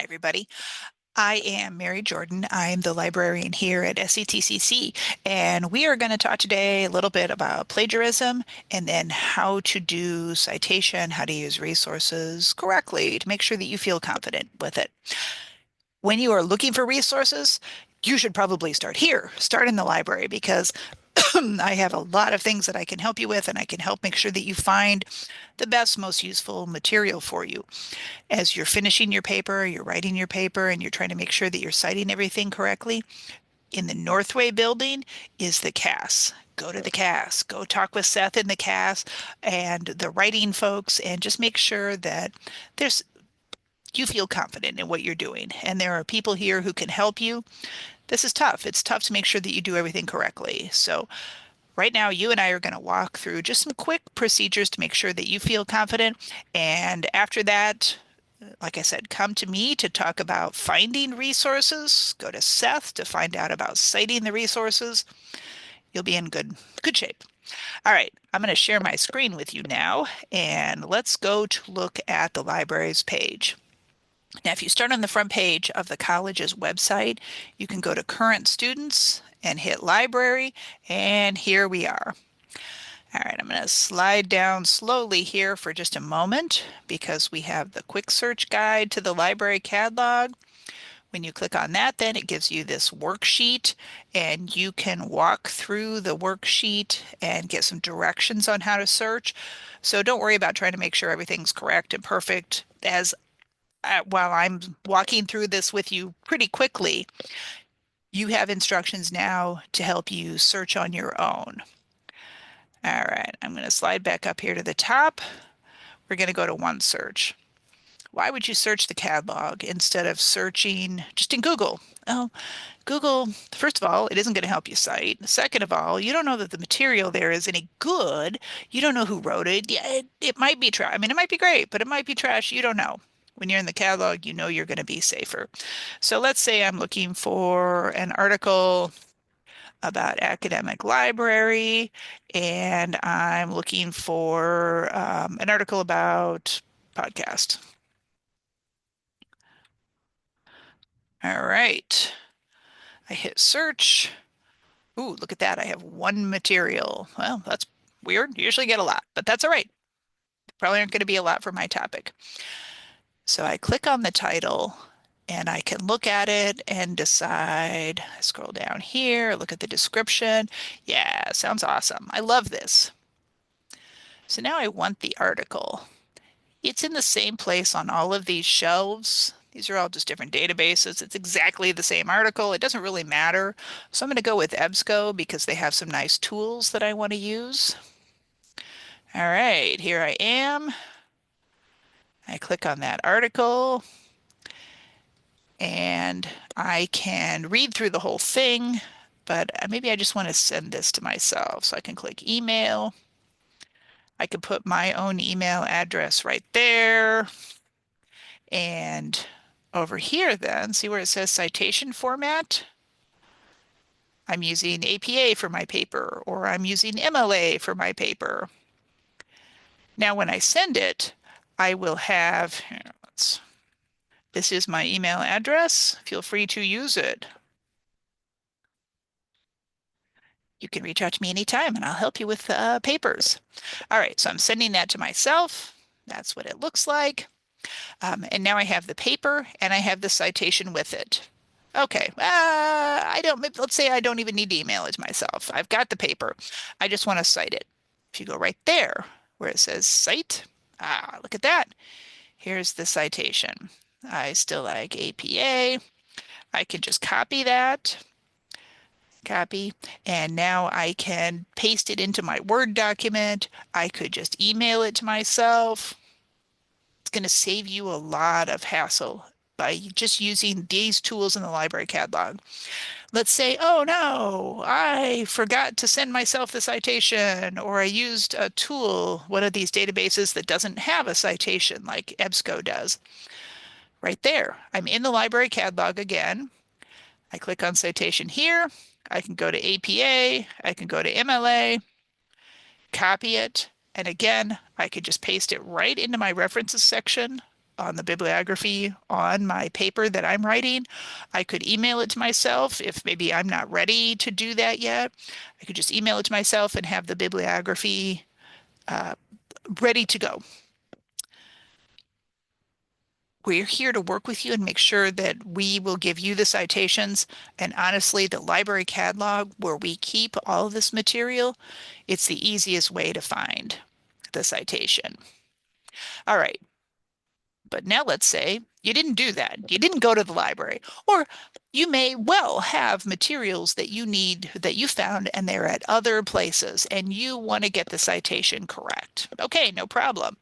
everybody. I am Mary Jordan. I'm the librarian here at SETCC, and we are going to talk today a little bit about plagiarism and then how to do citation, how to use resources correctly to make sure that you feel confident with it. When you are looking for resources, you should probably start here, start in the library, because I have a lot of things that I can help you with, and I can help make sure that you find the best, most useful material for you as you're finishing your paper, you're writing your paper, and you're trying to make sure that you're citing everything correctly. In the Northway building is the CAS. Go to the CAS, go talk with Seth in the CAS and the writing folks, and just make sure that there's you feel confident in what you're doing. And there are people here who can help you. This is tough. It's tough to make sure that you do everything correctly. So right now, you and I are going to walk through just some quick procedures to make sure that you feel confident. And after that, like I said, come to me to talk about finding resources. Go to Seth to find out about citing the resources. You'll be in good shape. All right, I'm going to share my screen with you now, and let's go to look at the library's page. Now, if you start on the front page of the college's website, you can go to current students and hit library, and here we are. All right, I'm going to slide down slowly here for just a moment because we have the quick search guide to the library catalog. When you click on that, then it gives you this worksheet, and you can walk through the worksheet and get some directions on how to search. So don't worry about trying to make sure everything's correct and perfect while I'm walking through this with you pretty quickly. You have instructions now to help you search on your own. All right, I'm going to slide back up here to the top. We're going to go to one search. Why would you search the catalog instead of searching just in Google? Oh, Google, first of all, it isn't going to help you cite. Second of all, you don't know that the material there is any good. You don't know who wrote it. Yeah, it might be trash. I mean, it might be great, but it might be trash. You don't know. When you're in the catalog, you know you're going to be safer. So let's say I'm looking for an article about academic library, and I'm looking for an article about podcast. All right. I hit search. Ooh, look at that. I have one material. Well, that's weird. You usually get a lot, but that's all right. Probably aren't going to be a lot for my topic. So I click on the title and I can look at it and decide. I scroll down here, look at the description. Yeah, sounds awesome. I love this. So now I want the article. It's in the same place on all of these shelves. These are all just different databases. It's exactly the same article. It doesn't really matter. So I'm going to go with EBSCO because they have some nice tools that I want to use. All right, here I am. I click on that article and I can read through the whole thing, but maybe I just want to send this to myself. So I can click email. I can put my own email address right there. And over here then, see where it says citation format? I'm using APA for my paper, or I'm using MLA for my paper. Now when I send it, I will have, this is my email address. Feel free to use it. You can reach out to me anytime and I'll help you with papers. All right, so I'm sending that to myself. That's what it looks like. And now I have the paper and I have the citation with it. Okay, let's say I don't even need to email it to myself. I've got the paper. I just want to cite it. If you go right there where it says cite, look at that. Here's the citation. I still like APA. I can just copy that, copy, and now I can paste it into my Word document. I could just email it to myself. It's going to save you a lot of hassle by just using these tools in the library catalog. Let's say, oh no, I forgot to send myself the citation, or I used a tool, one of these databases that doesn't have a citation like EBSCO does. Right there, I'm in the library catalog again. I click on citation here. I can go to APA, I can go to MLA, copy it, and again, I could just paste it right into my references section on the bibliography on my paper that I'm writing. I could email it to myself if maybe I'm not ready to do that yet. I could just email it to myself and have the bibliography uh, ready to go. We're here to work with you and make sure that we will give you the citations. And honestly, the library catalog where we keep all of this material, it's the easiest way to find the citation. All right. But now let's say you didn't do that. You didn't go to the library, or you may well have materials that you need that you found and they're at other places and you want to get the citation correct. Okay, no problem.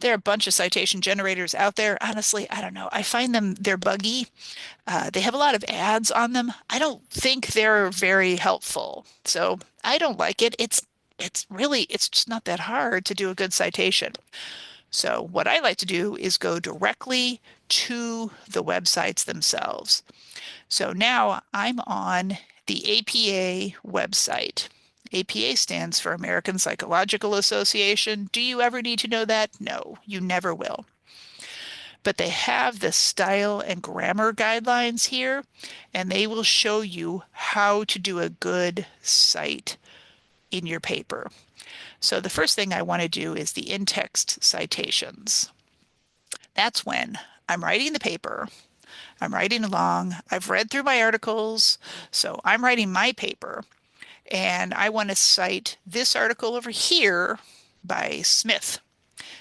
There are a bunch of citation generators out there. Honestly, I don't know. I find them, they're buggy. They have a lot of ads on them. I don't think they're very helpful. So I don't like it. It's really, it's just not that hard to do a good citation. So what I like to do is go directly to the websites themselves. So now I'm on the APA website. APA stands for American Psychological Association. Do you ever need to know that? No, you never will. But they have the style and grammar guidelines here, and they will show you how to do a good cite in your paper. So the first thing I want to do is the in-text citations. That's when I'm writing the paper, I'm writing along, I've read through my articles, so I'm writing my paper, and I want to cite this article over here by Smith.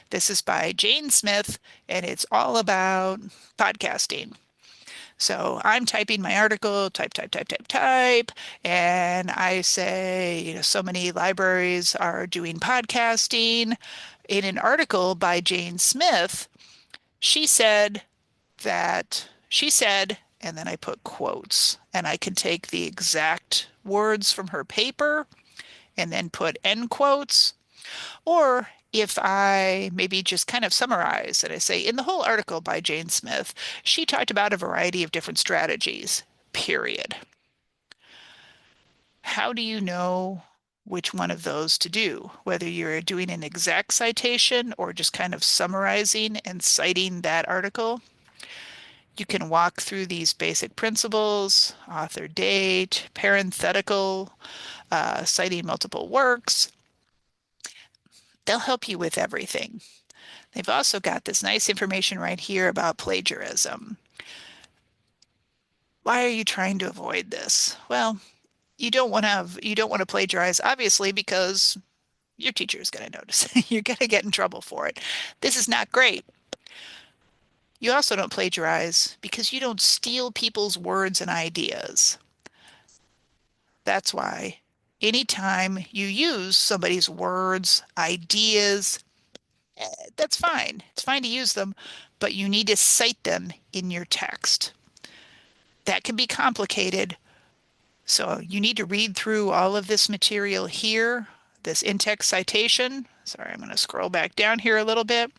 This is by Jane Smith, and it's all about podcasting. So I'm typing my article, type, type, type, type, type, and I say, so many libraries are doing podcasting. In an article by Jane Smith, she said she said, and then I put quotes, and I can take the exact words from her paper and then put end quotes. Or if I maybe just kind of summarize and I say, in the whole article by Jane Smith, she talked about a variety of different strategies, period. How do you know which one of those to do? Whether you're doing an exact citation or just kind of summarizing and citing that article? You can walk through these basic principles, author date, parenthetical, citing multiple works. They'll help you with everything. They've also got this nice information right here about plagiarism. Why are you trying to avoid this? Well, you don't want to plagiarize, obviously, because your teacher is going to notice. You're going to get in trouble for it. This is not great. You also don't plagiarize because you don't steal people's words and ideas. That's why anytime you use somebody's words, ideas, that's fine. It's fine to use them, but you need to cite them in your text. That can be complicated. So you need to read through all of this material here, this in-text citation. Sorry, I'm going to scroll back down here a little bit.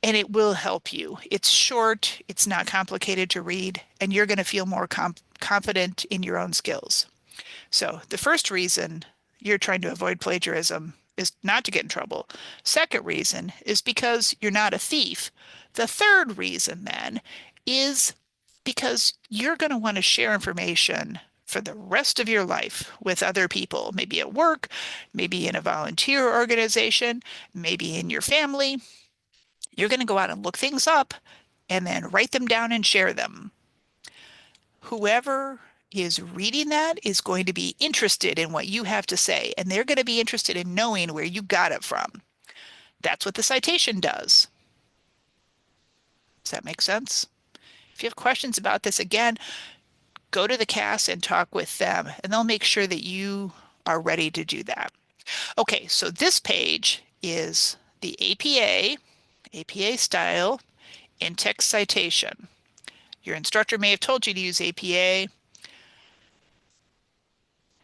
And it will help you. It's short, it's not complicated to read, and you're going to feel more confident in your own skills. So the first reason you're trying to avoid plagiarism is not to get in trouble. Second reason is because you're not a thief. The third reason then is because you're going to want to share information for the rest of your life with other people, maybe at work, maybe in a volunteer organization, maybe in your family. You're going to go out and look things up and then write them down and share them. Whoever is reading that is going to be interested in what you have to say, and they're going to be interested in knowing where you got it from. That's what the citation does. Does that make sense? If you have questions about this, again, go to the CAS and talk with them, and they'll make sure that you are ready to do that. Okay, so this page is the APA style in-text citation. Your instructor may have told you to use APA.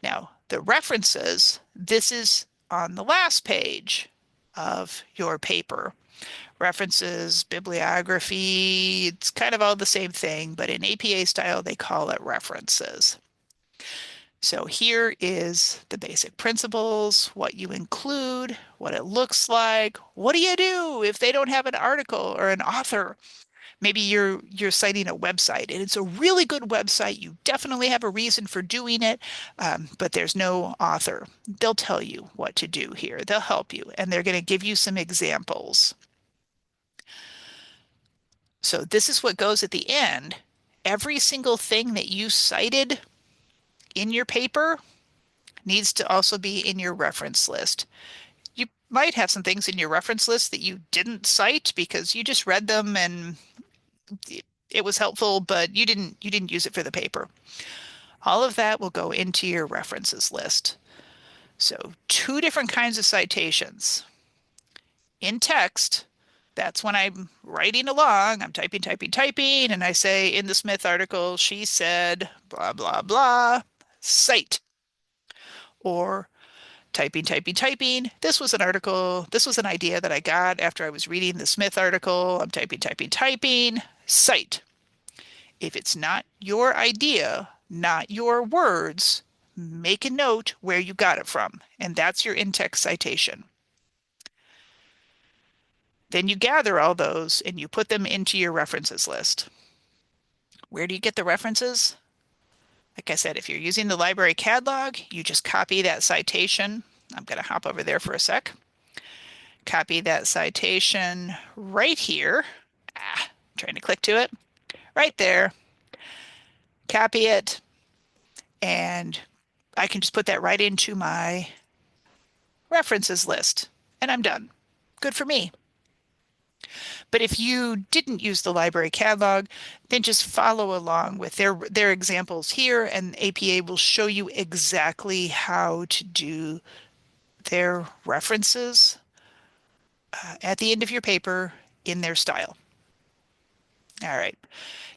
Now, the references, this is on the last page of your paper. References, bibliography, it's kind of all the same thing, but in APA style, they call it references. So here is the basic principles, what you include, what it looks like. What do you do if they don't have an article or an author? Maybe you're citing a website and it's a really good website. You definitely have a reason for doing it, but there's no author. They'll tell you what to do here. They'll help you, and they're going to give you some examples. So this is what goes at the end. Every single thing that you cited in your paper needs to also be in your reference list. You might have some things in your reference list that you didn't cite because you just read them and it was helpful, but you didn't use it for the paper. All of that will go into your references list. So two different kinds of citations. In text, that's when I'm writing along, I'm typing, typing, typing, and I say in the Smith article, she said, blah, blah, blah, cite. Or typing, typing, typing. This was an article, this was an idea that I got after I was reading the Smith article. I'm typing, typing, typing, cite. If it's not your idea, not your words, make a note where you got it from, and that's your in-text citation. Then you gather all those and you put them into your references list. Where do you get the references? Like I said, if you're using the library catalog, you just copy that citation. I'm going to hop over there for a sec. Copy that citation right here. Trying to click to it. Right there. Copy it. And I can just put that right into my references list. And I'm done. Good for me. But if you didn't use the library catalog, then just follow along with their examples here, and APA will show you exactly how to do their references at the end of your paper in their style. All right.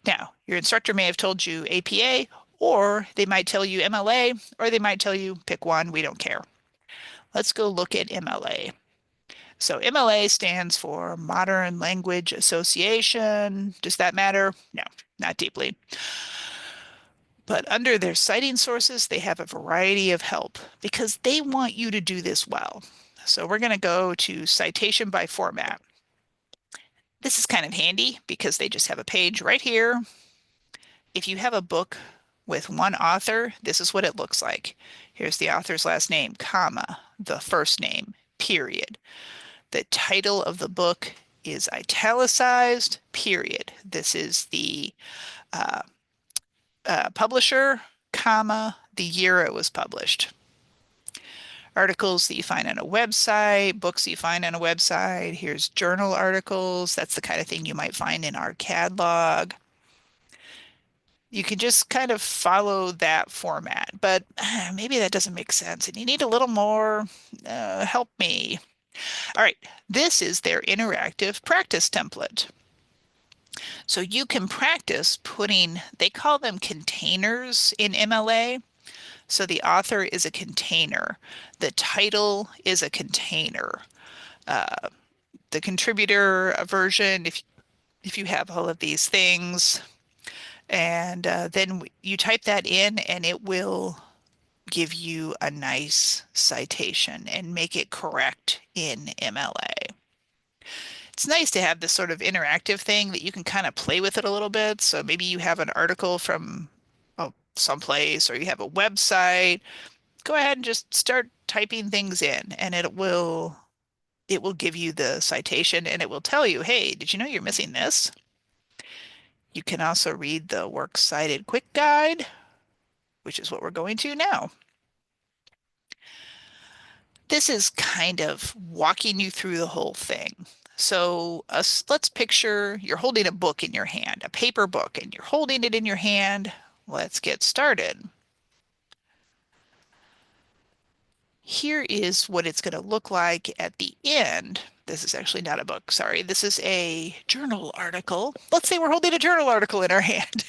Now, your instructor may have told you APA, or they might tell you MLA, or they might tell you pick one. We don't care. Let's go look at MLA. So MLA stands for Modern Language Association. Does that matter? No, not deeply. But under their citing sources, they have a variety of help because they want you to do this well. So we're going to go to citation by format. This is kind of handy because they just have a page right here. If you have a book with one author, this is what it looks like. Here's the author's last name, comma, the first name, period. The title of the book is italicized, period. This is the publisher, comma, the year it was published. Articles that you find on a website, books that you find on a website. Here's journal articles. That's the kind of thing you might find in our catalog. You can just kind of follow that format, but maybe that doesn't make sense and you need a little more help me. All right, this is their interactive practice template. So you can practice putting, they call them containers in MLA. So the author is a container. The title is a container. The contributor version, if you have all of these things, and then you type that in and it will give you a nice citation and make it correct in MLA. It's nice to have this sort of interactive thing that you can kind of play with it a little bit. So maybe you have an article from someplace or you have a website. Go ahead and just start typing things in and it will give you the citation and it will tell you, hey, did you know you're missing this? You can also read the Works Cited Quick Guide, which is what we're going to now. This is kind of walking you through the whole thing. So let's picture you're holding a book in your hand, a paper book, and you're holding it in your hand. Let's get started. Here is what it's going to look like at the end. This is actually not a book, sorry. This is a journal article. Let's say we're holding a journal article in our hand.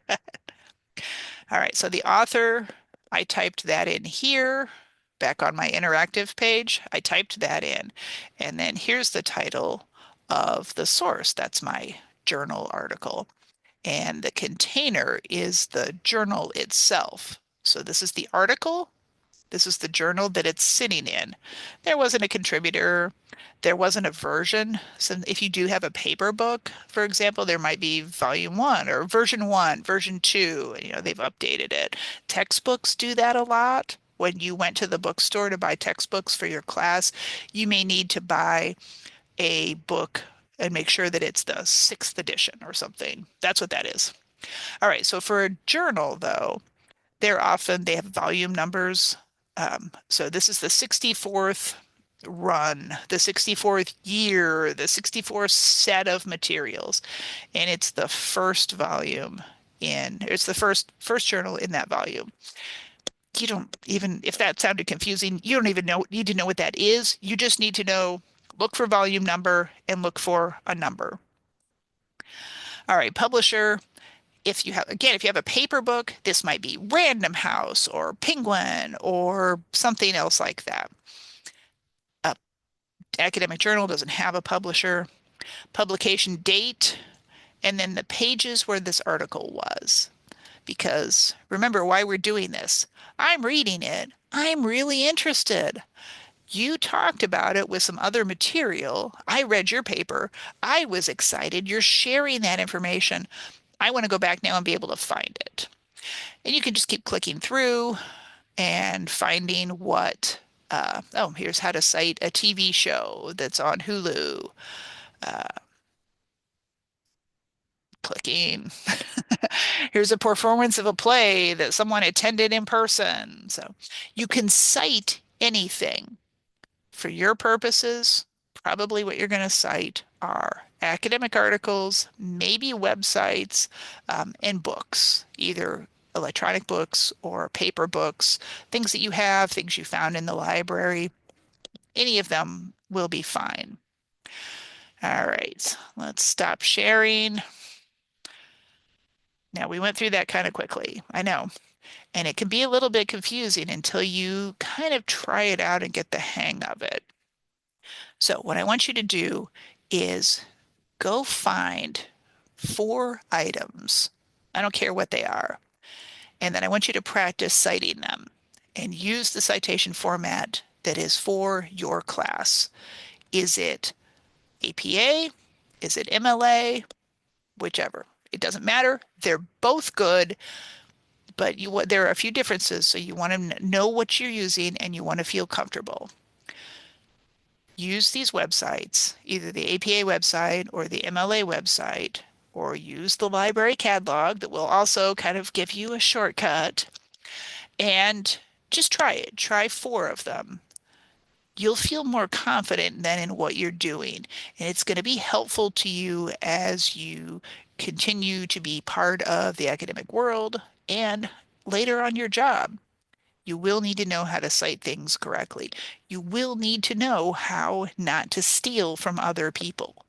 All right, so the author, I typed that in here. Back on my interactive page, I typed that in. And then here's the title of the source. That's my journal article. And the container is the journal itself. So this is the article. This is the journal that it's sitting in. There wasn't a contributor. There wasn't a version. So if you do have a paper book, for example, there might be volume one or version one, version two, and they've updated it. Textbooks do that a lot. When you went to the bookstore to buy textbooks for your class, you may need to buy a book and make sure that it's the sixth edition or something. That's what that is. All right, so for a journal, though, they have volume numbers. So this is the 64th run, the 64th year, the 64th set of materials, and it's the first volume it's the first journal in that volume. You don't even, if that sounded confusing, you don't even need to know what that is. You just need to know, look for volume number and look for a number. All right, publisher. If you have a paper book, this might be Random House or Penguin or something else like that. A academic journal doesn't have a publisher, publication date, and then the pages where this article was. Because remember why we're doing this. I'm reading it. I'm really interested. You talked about it with some other material. I read your paper. I was excited. You're sharing that information. I want to go back now and be able to find it. And you can just keep clicking through and finding here's how to cite a TV show that's on Hulu. Uh, Clicking. Here's a performance of a play that someone attended in person. So you can cite anything. For your purposes, probably what you're going to cite are academic articles, maybe websites, and books, either electronic books or paper books, things that you have, things you found in the library. Any of them will be fine. All right, let's stop sharing. Now, we went through that kind of quickly, I know, and it can be a little bit confusing until you kind of try it out and get the hang of it. So what I want you to do is go find 4 items. I don't care what they are. And then I want you to practice citing them and use the citation format that is for your class. Is it APA? Is it MLA? Whichever. It doesn't matter. They're both good, but there are a few differences. So you want to know what you're using and you want to feel comfortable. Use these websites, either the APA website or the MLA website, or use the library catalog that will also kind of give you a shortcut. And just try it. Try 4 of them. You'll feel more confident then in what you're doing. And it's going to be helpful to you as you continue to be part of the academic world and later on your job. You will need to know how to cite things correctly. You will need to know how not to steal from other people.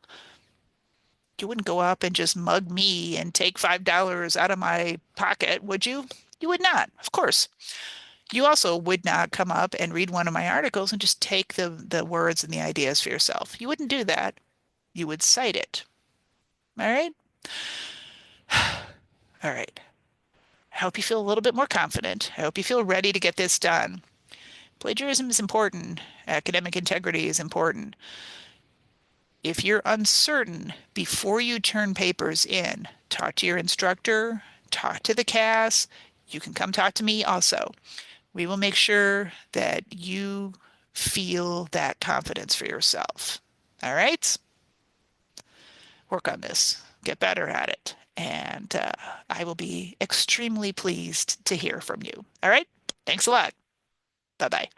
You wouldn't go up and just mug me and take $5 out of my pocket, would you? You would not, of course. You also would not come up and read one of my articles and just take the words and the ideas for yourself. You wouldn't do that. You would cite it. All right? All right. I hope you feel a little bit more confident. I hope you feel ready to get this done. Plagiarism is important. Academic integrity is important. If you're uncertain before you turn papers in, talk to your instructor, talk to the CAS. You can come talk to me also. We will make sure that you feel that confidence for yourself. All right? Work on this. Get better at it. And I will be extremely pleased to hear from you. All right? Thanks a lot. Bye-bye.